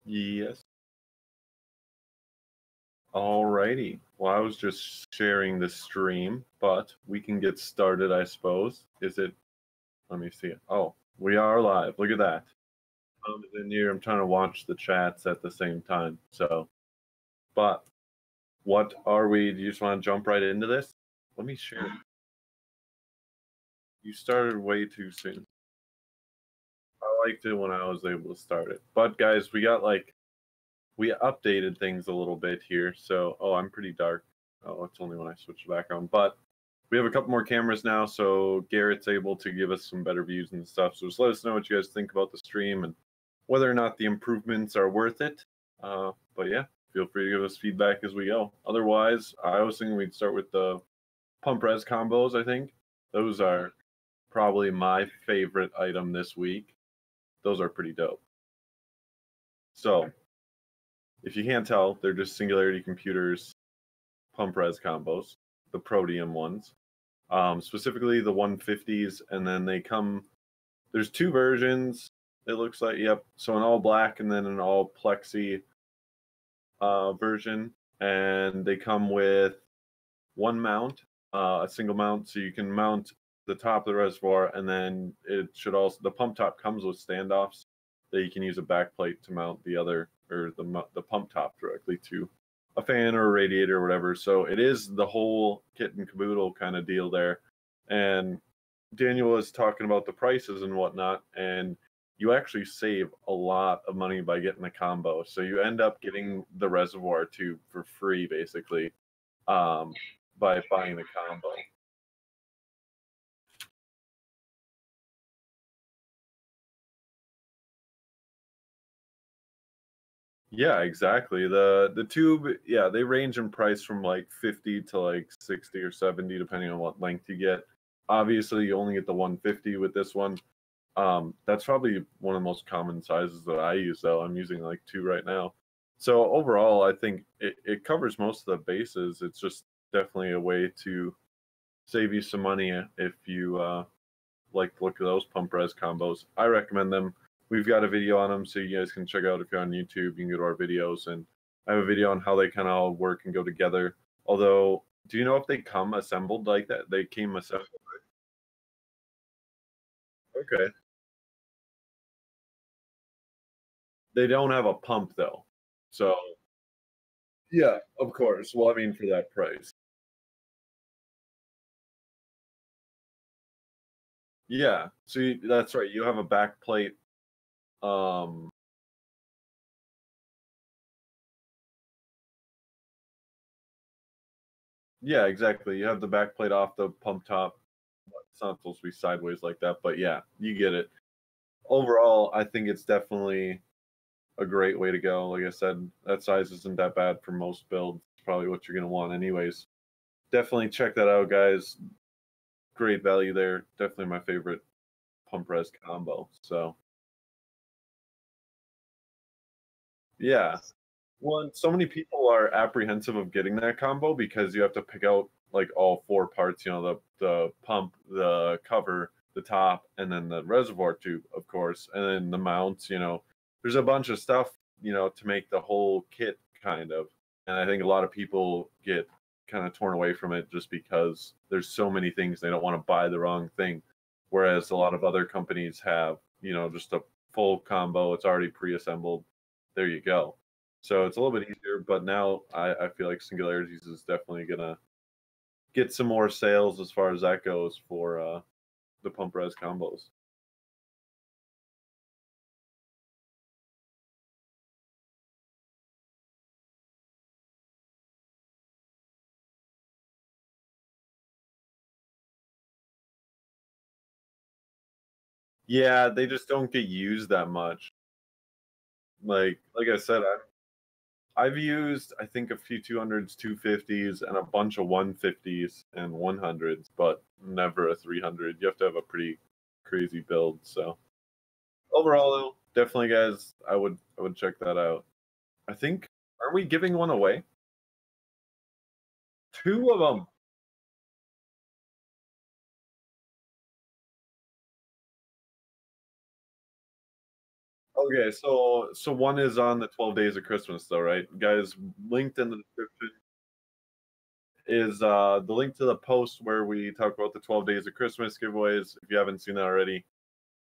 Yes. Alrighty. Well, I was just sharing the stream, but we can get started, I suppose. Is it? Let me see. Oh, we are live. Look at that. In here, I'm trying to watch the chats at the same time. So, but what are we? Do you just want to jump right into this? Let me share. You started way too soon. I liked it when I was able to start it. But guys, we updated things a little bit here. So, oh, I'm pretty dark. Oh, it's only when I switch the background. But we have a couple more cameras now, so Garrett's able to give us some better views and stuff. So just let us know what you guys think about the stream and whether or not the improvements are worth it. But yeah, feel free to give us feedback as we go. Otherwise, I was thinking we'd start with the pump res combos, I think. Those are probably my favorite item this week. Those are pretty dope. So, if you can't tell, they're just Singularity Computers pump res combos, the Protium ones. Specifically the 150s, and then they come, there's two versions, it looks like, yep. So an all black and then an all plexi version, and they come with one mount, a single mount, so you can mount the top of the reservoir, and then it should also, the pump top comes with standoffs that you can use a back plate to mount the other, or the pump top directly to a fan or a radiator or whatever. So it is the whole kit and caboodle kind of deal there. And Daniel was talking about the prices and whatnot, and you actually save a lot of money by getting the combo. So you end up getting the reservoir tube for free, basically, by buying the combo. Yeah, exactly. The tube, yeah, they range in price from like 50 to like 60 or 70, depending on what length you get. Obviously, you only get the 150 with this one. That's probably one of the most common sizes that I use, though. I'm using like 2 right now. So overall, I think it covers most of the bases. It's just definitely a way to save you some money if you like to look at those pump res combos. I recommend them. We've got a video on them, so you guys can check out if you're on YouTube. You can go to our videos, and I have a video on how they kind of all work and go together. Although, do you know if they come assembled like that? They came assembled. Okay. They don't have a pump though. So yeah, of course. Well, I mean, for that price. Yeah. So that's right. You have a back plate. Um, yeah, exactly. You have the back plate off the pump top. It's not supposed to be sideways like that, but yeah, you get it. Overall, I think it's definitely a great way to go. Like I said, that size isn't that bad for most builds. It's probably what you're going to want anyways. Definitely check that out, guys. Great value there. Definitely my favorite pump res combo. So yeah. Well, so many people are apprehensive of getting that combo because you have to pick out like all 4 parts, you know, the pump, the cover, the top, and then the reservoir tube, of course, and then the mounts, you know. There's a bunch of stuff, you know, to make the whole kit kind of. And I think a lot of people get kind of torn away from it just because there's so many things they don't want to buy the wrong thing. Whereas a lot of other companies have, you know, just a full combo, it's already pre-assembled. There you go. So it's a little bit easier, but now I feel like Singularities is definitely gonna get some more sales as far as that goes for the pump res combos. Yeah, they just don't get used that much. Like I said, I've used I think a few 200s, 250s, and a bunch of 150s and 100s, but never a 300. You have to have a pretty crazy build. So overall, though, definitely, guys, I would check that out. I think, are we giving one away? 2 of them. Okay, so one is on the 12 days of Christmas though, right? Guys, linked in the description is the link to the post where we talk about the 12 days of Christmas giveaways. If you haven't seen that already,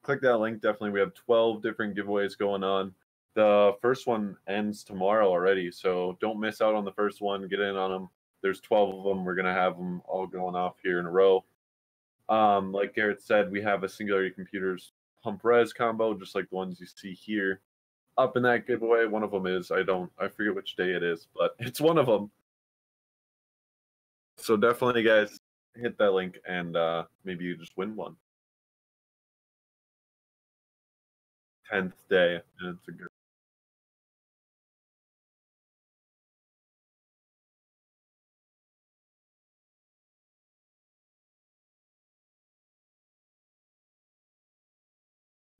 click that link. Definitely, we have 12 different giveaways going on. The first one ends tomorrow already, so don't miss out on the first one. Get in on them. There's 12 of them. We're gonna have them all going off here in a row. Like Garrett said, we have a Singularity Computers pump res combo, just like the ones you see here. Up in that giveaway, one of them is I forget which day it is, but it's one of them. So definitely, guys, hit that link and maybe you just win one. 10th day, and it's a good.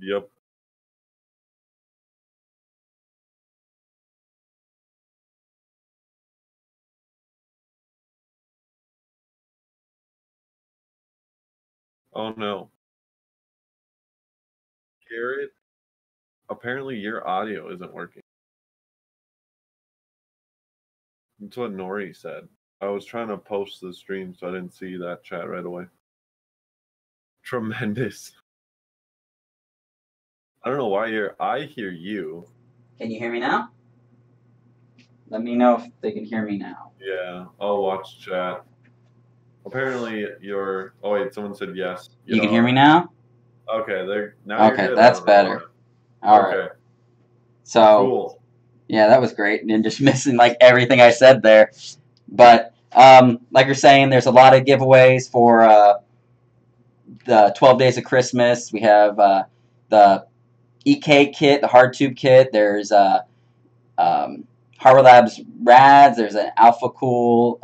Yep. Oh no, Garrett. Apparently, your audio isn't working. That's what Nori said. I was trying to post the stream, so I didn't see that chat right away. Tremendous. I don't know why I hear you. Can you hear me now? Let me know if they can hear me now. Yeah, I'll watch chat. Apparently, you're. Oh wait, someone said yes. You can hear me now? Okay, there. Now okay, you're good. that's better. All right. So, cool. Yeah, that was great, and just missing like everything I said there. But like you're saying, there's a lot of giveaways for the 12 Days of Christmas. We have the EK kit, the hard tube kit. There's Hardware Labs Rads. There's an Alpha Cool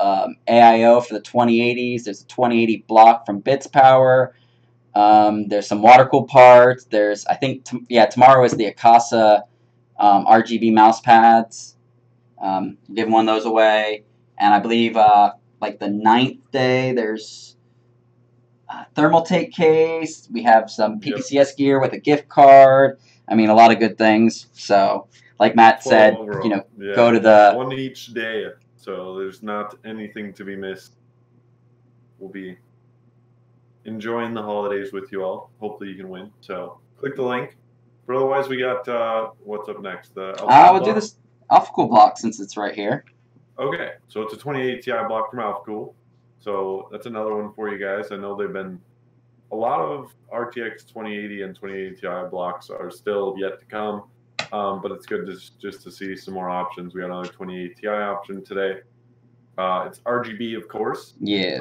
AIO for the 2080s. There's a 2080 block from Bits Power. There's some water cool parts. There's, I think, tomorrow is the Akasa RGB mouse pads. Giving one of those away. And I believe like the 9th day, there's a thermal take case. We have some PPCs gear with a gift card. I mean, a lot of good things. So, like Matt said, overall, go to the one each day. So there's not anything to be missed. We'll be enjoying the holidays with you all. Hopefully you can win. So click the link. But otherwise, we got what's up next? We'll do this Alpha Cool block since it's right here. Okay, so it's a 2080 Ti block from Alpha Cool. So that's another one for you guys. I know they've been a lot of RTX 2080 and 2080 Ti blocks are still yet to come, but it's good just to see some more options. We got another 2080 Ti option today. It's RGB, of course. Yes.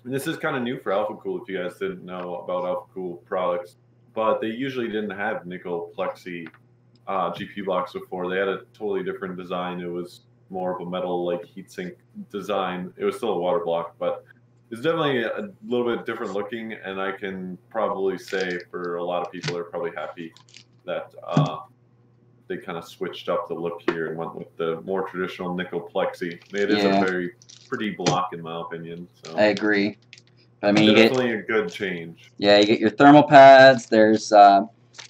This is kind of new for Alpha Cool if you guys didn't know about Alpha Cool products, but they usually didn't have nickel plexi GPU blocks before. They had a totally different design. It was more of a metal like heatsink design. It was still a water block, but it's definitely a little bit different looking, and I can probably say for a lot of people are probably happy that they kind of switched up the look here and went with the more traditional nickel plexi. It is a very pretty block in my opinion. So I agree. I mean, definitely a good change. Yeah, you get your thermal pads. There's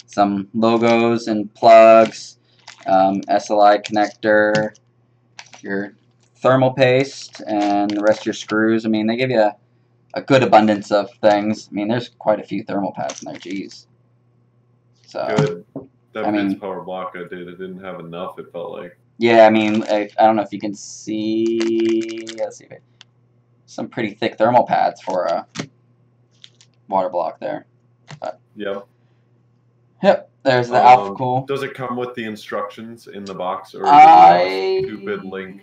some logos and plugs, SLI connector, your thermal paste, and the rest of your screws. I mean, they give you a good abundance of things. I mean, there's quite a few thermal pads in there. Geez. So good. That Bits Power block I did, it didn't have enough. It felt like. Yeah, I mean, I don't know if you can see. Let's see. Some pretty thick thermal pads for a water block there. But, yep. Yep. There's the Alpha Cool. Does it come with the instructions in the box, or is it a stupid link?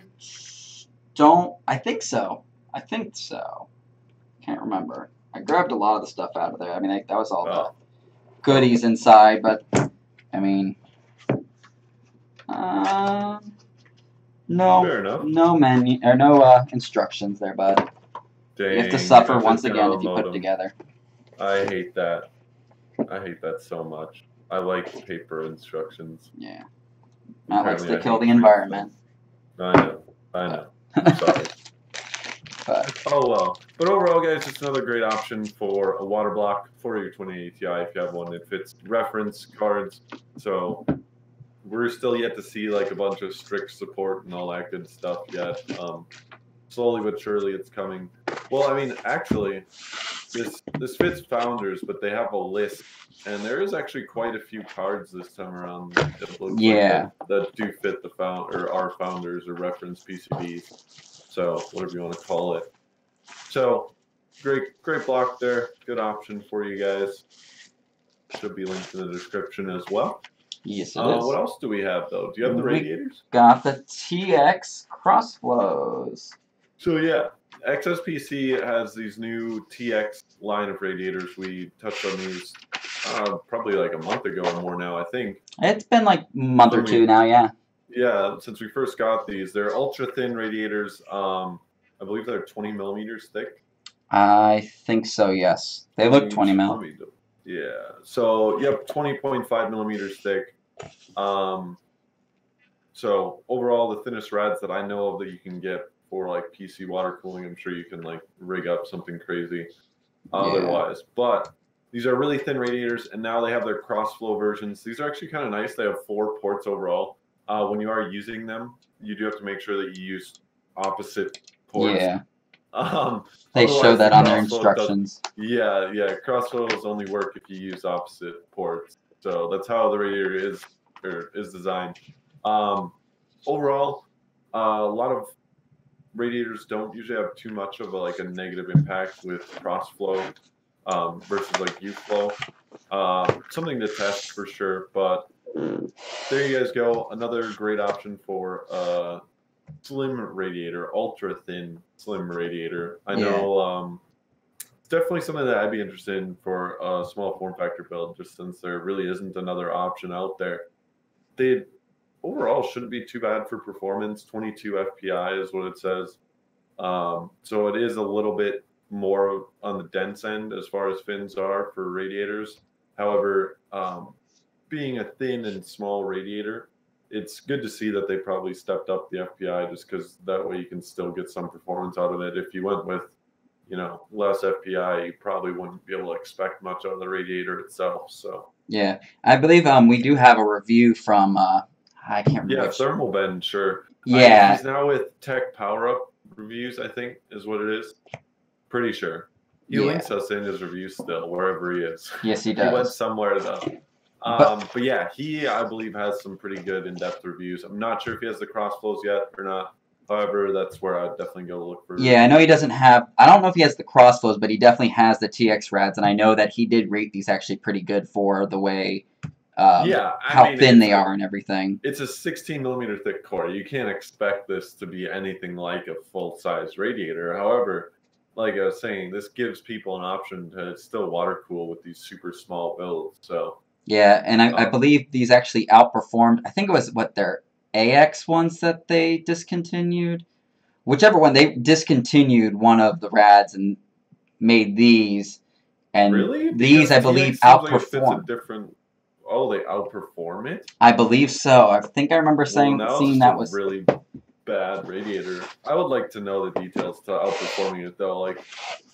I think so. Can't remember. I grabbed a lot of the stuff out of there. I mean, that was all the goodies inside, but I mean, no menu or no instructions there, bud. Dang, you have to suffer once again if you put it together. I hate that. I hate that so much. I like paper instructions. Yeah. Matt likes to kill the environment. I know. I'm sorry. But oh well. But overall, guys, otherwise, it's another great option for a water block for your 2080 Ti if you have one. It fits reference cards, so we're still yet to see like a bunch of strict support and all that good stuff yet. Slowly but surely, it's coming. Well, I mean, actually, this fits founders, but they have a list, and there is actually quite a few cards this time around. It looks like that do fit the our founders or reference PCBs. So whatever you want to call it. So great block there. Good option for you guys. Should be linked in the description as well. Yes, it is. What else do we have though? Do you have the radiators? Got the TX crossflows. So yeah, XSPC has these new TX line of radiators. We touched on these probably like a month ago or more now, I think. It's been like a month or two now, yeah. Yeah, since we first got these. They're ultra thin radiators. I believe they're 20 millimeters thick. I think so, yes. They look 20 mil. Yeah. So, yep, 20.5 millimeters thick. So, overall, the thinnest rads that I know of that you can get for, like, PC water cooling, I'm sure you can, like, rig up something crazy otherwise. But these are really thin radiators, and now they have their cross-flow versions. These are actually kind of nice. They have 4 ports overall. When you are using them, you do have to make sure that you use opposite ports. Yeah. They show that on their instructions. Yeah. Crossflows only work if you use opposite ports. So that's how the radiator is designed. Overall, a lot of radiators don't usually have too much of a negative impact with crossflow versus like U-flow. Something to test for sure, but there you guys go. Another great option for slim radiator, ultra thin slim radiator. I know it's definitely something that I'd be interested in for a small form factor build, just since there really isn't another option out there. They overall shouldn't be too bad for performance. 22 FPI is what it says. So it is a little bit more on the dense end as far as fins are for radiators. However, being a thin and small radiator, it's good to see that they probably stepped up the FPI just because that way you can still get some performance out of it. If you went with, less FPI, you probably wouldn't be able to expect much out of the radiator itself. So yeah, I believe we do have a review from I can't remember. Yeah, Thermal Ben, sure. Yeah, he's now with Tech Power Up Reviews, I think is what it is. Pretty sure. He links us in his reviews still, wherever he is. Yes, he does. He went somewhere though. But yeah, he, I believe, has some pretty good in-depth reviews. I'm not sure if he has the crossflows yet or not. However, that's where I'd definitely go look for. Yeah, I know he doesn't have. I don't know if he has the crossflows, but he definitely has the TX rads, and I know that he did rate these actually pretty good for the way. How thin they are and everything. It's a 16 millimeter thick core. You can't expect this to be anything like a full-size radiator. However, like I was saying, this gives people an option to still water cool with these super small builds. So yeah, and I believe these actually outperformed. I think it was their AX ones that they discontinued. Whichever one, they discontinued one of the rads and made these. And really? These, I believe, outperformed. Oh, they outperform it? I believe so. I think I remember seeing that was really bad radiator. I would like to know the details to outperforming it though. Like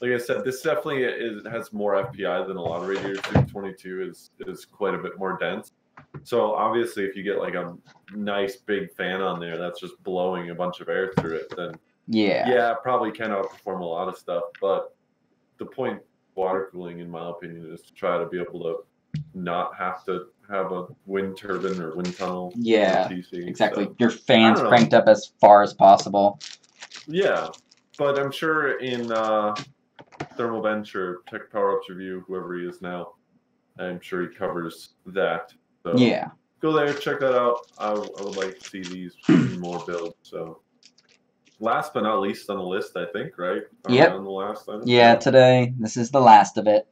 I said, this definitely has more FPI than a lot of radiators. 22 is quite a bit more dense. So obviously, if you get like a nice big fan on there that's just blowing a bunch of air through it, then yeah, it probably can outperform a lot of stuff. But the point of water cooling, in my opinion, is to try to be able to not have to have a wind turbine or wind tunnel. Yeah, PC, exactly. So. Your fan's cranked up as far as possible. Yeah, but I'm sure in Thermal Bench or Tech Power Ups Review, whoever he is now, I'm sure he covers that. So yeah, go there, check that out. I would like to see these more builds. So last but not least on the list, I think, right? Yep. On the last item? Yeah, today this is the last of it.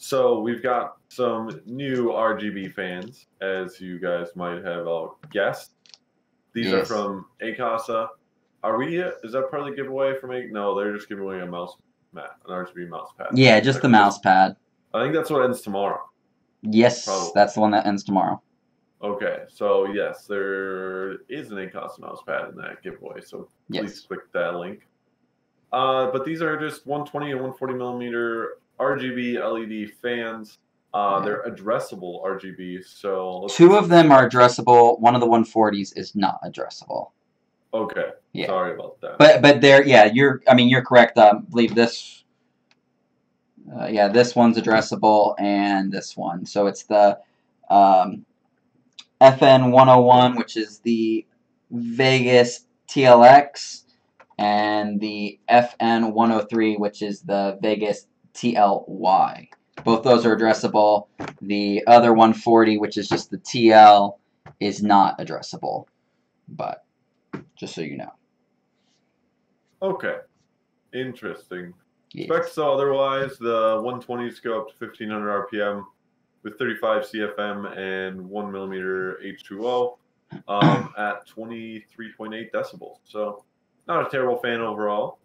So we've got some new RGB fans, as you guys might have all guessed. These are from Acasa. Is that part of the giveaway from No, they're just giving away a mouse mat, an RGB mouse pad. Yeah, just the mouse pad. I think that's what ends tomorrow. Yes, that's the one that ends tomorrow. Okay, so yes, there is an Acasa mouse pad in that giveaway, so please click that link. But these are just 120 and 140 millimeter RGB LED fans. They're addressable RGB. So two of them are addressable. One of the 140s is not addressable. Okay. Yeah. Sorry about that. But they're you're correct. I believe this. This one's addressable and this one. So it's the FN 101, which is the Vegas TLX, and the FN 103, which is the Vegas TLY. Both those are addressable. The other 140, which is just the TL, is not addressable. But just so you know. Okay. Interesting. Yes. Specs otherwise, the 120s go up to 1500 RPM with 35 CFM and 1 millimeter H2O at 23.8 decibels. So not a terrible fan overall.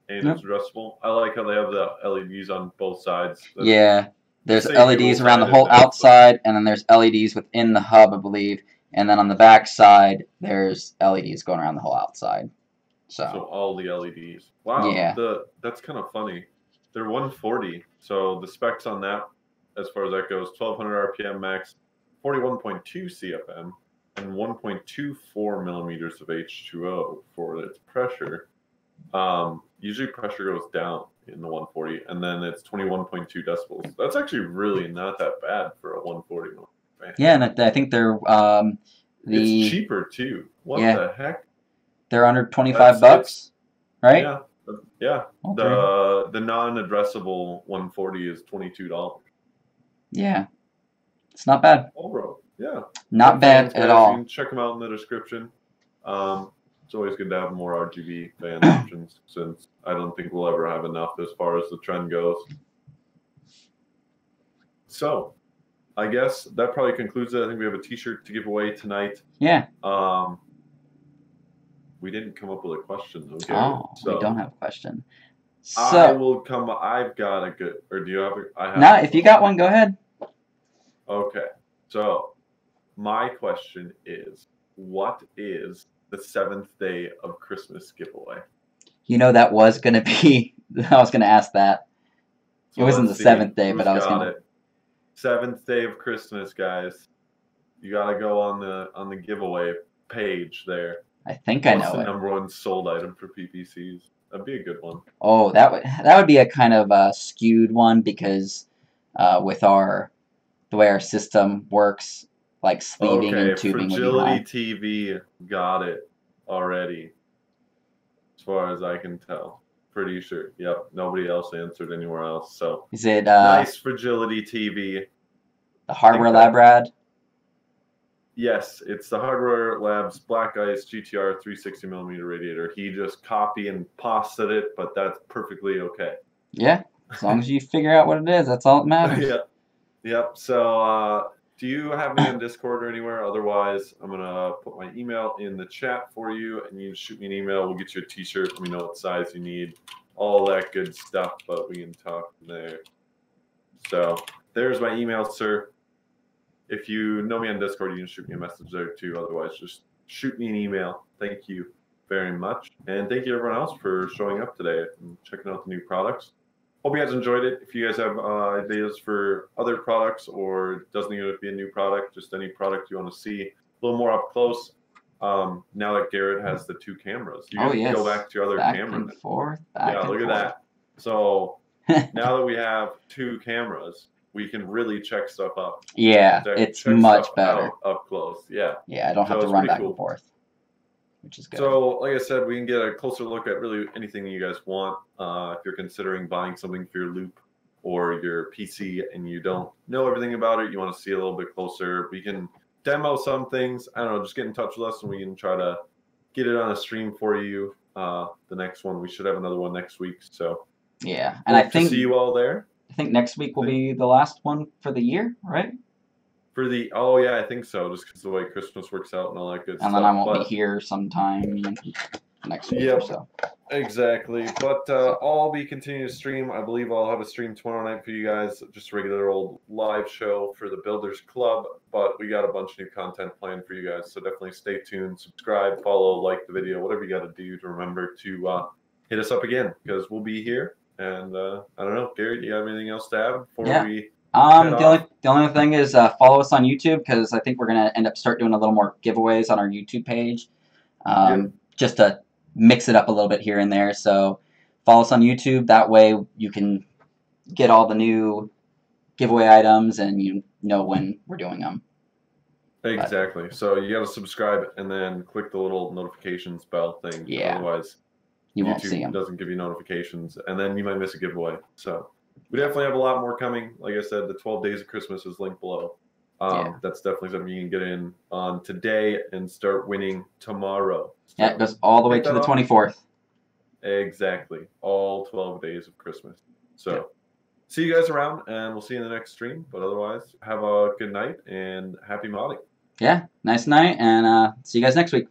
And it's addressable. I like how they have the LEDs on both sides. There's LEDs around the whole outside, and then there's LEDs within the hub, I believe. And then on the back side, there's LEDs going around the whole outside. So all the LEDs. Wow. Yeah. That's kind of funny. They're 140. So the specs on that, as far as that goes, 1200 RPM max, 41.2 CFM, and 1.24 millimeters of H2O for its pressure. Usually pressure goes down in the 140, and then it's 21.2 decibels. That's actually really not that bad for a 140 fan. Yeah, and I think they're it's cheaper too. What the heck? They're under $25, right? Yeah. Okay. The non-addressable 140 is $22. Yeah, it's not bad. Oh, bro. Yeah. Not bad at all. You can check them out in the description. It's always good to have more RGB fan options, since I don't think we'll ever have enough as far as the trend goes. So, I guess that probably concludes it. I think we have a T-shirt to give away tonight. Yeah. We didn't come up with a question, though. We don't have a question. So, I will come. I've got a good. Or do you have? If you got one, go ahead. Okay. So, my question is, what is the 7th day of Christmas giveaway? That was going to be. I was going to ask that. So it wasn't the 7th day, but I was going to. 7th day of Christmas, guys. You got to go on the giveaway page there. I think I know What's the it. number one sold item for PPCs? That'd be a good one. Oh, that would be a kind of a skewed one, because with the way our system works, like sleeving and tubing would be high. Fragility TV got it already, as far as I can tell. Pretty sure. Yep. Nobody else answered anywhere else. So is it nice Fragility TV? The Hardware Lab Rad? Yes, it's the Hardware Labs Black Ice GTR 360 millimeter radiator. He just copy and pasted it, but that's perfectly okay. Yeah, as long as you figure out what it is, that's all that matters. Yep. So, do you have me on Discord or anywhere? Otherwise, I'm gonna put my email in the chat for you, and you can shoot me an email. We'll get you a T-shirt. Let me know what size you need, all that good stuff. But we can talk from there. So there's my email, sir. If you know me on Discord, you can shoot me a message there too. Otherwise, just shoot me an email. Thank you very much. And thank you everyone else for showing up today and checking out the new products. Hope you guys enjoyed it. If you guys have ideas for other products, or it doesn't even have to be a new product, just any product you want to see a little more up close. Now that Garrett has the 2 cameras, you can go back to your other camera. Back and forth. Look at that. So now that we have 2 cameras, we can really check stuff up. Yeah, it's much better. Up close, yeah. Yeah, I don't have to run back and forth, which is good. So, like I said, we can get a closer look at really anything you guys want. If you're considering buying something for your loop or your PC and you don't know everything about it, you want to see a little bit closer, we can demo some things. I don't know, just get in touch with us and we can try to get it on a stream for you. The next one, we should have another one next week. So, yeah, and I think to see you all there. I think next week will be the last one for the year, right? I think so, just because the way Christmas works out and all that good stuff. And then I won't be here sometime next week or so. Exactly. But I'll be continuing to stream. I believe I'll have a stream tomorrow night for you guys, just a regular old live show for the Builders Club. But we got a bunch of new content planned for you guys, so definitely stay tuned, subscribe, follow, like the video, whatever you got to do to remember to hit us up again because we'll be here. And I don't know, Gary, do you have anything else to add before we head off? The only thing is follow us on YouTube, because I think we're gonna end up doing a little more giveaways on our YouTube page, just to mix it up a little bit here and there. So follow us on YouTube. That way you can get all the new giveaway items, and you know when we're doing them. Exactly. So you got to subscribe and then click the little notifications bell thing. Yeah. Otherwise, you won't see them. doesn't give you notifications, and then you might miss a giveaway. So we definitely have a lot more coming. Like I said, the 12 Days of Christmas is linked below. That's definitely something you can get in on today and start winning tomorrow. So yeah, it goes all the way to the 24th. Exactly. All 12 days of Christmas. So see you guys around, and we'll see you in the next stream. But otherwise, have a good night and happy modding. Yeah, nice night, and see you guys next week.